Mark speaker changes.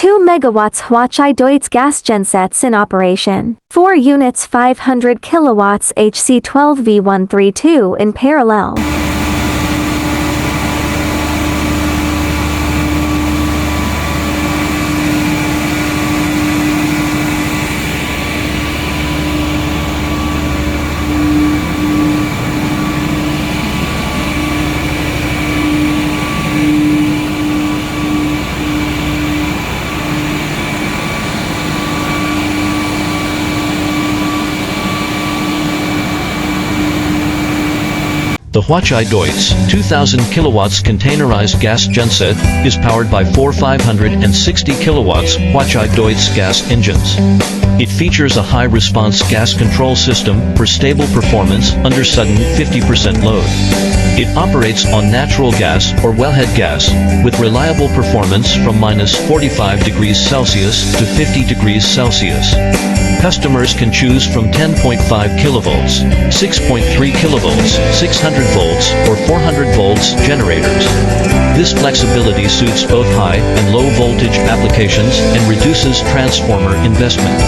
Speaker 1: 2 megawatts Huachai Deutz gas gensets in operation. 4 units 500 kilowatts HC12V132 in parallel.
Speaker 2: The Huachai Deutz 2000 kilowatts containerized gas genset is powered by 4 560 kilowatts Huachai Deutz gas engines. It features a high-response gas control system for stable performance under sudden 50% load. It operates on natural gas or wellhead gas, with reliable performance from -45 degrees Celsius to 50 degrees Celsius. Customers can choose from 10.5 kilovolts, 6.3 kilovolts, 600 volts, or 400 volts generators. This flexibility suits both high and low voltage applications and reduces transformer investment.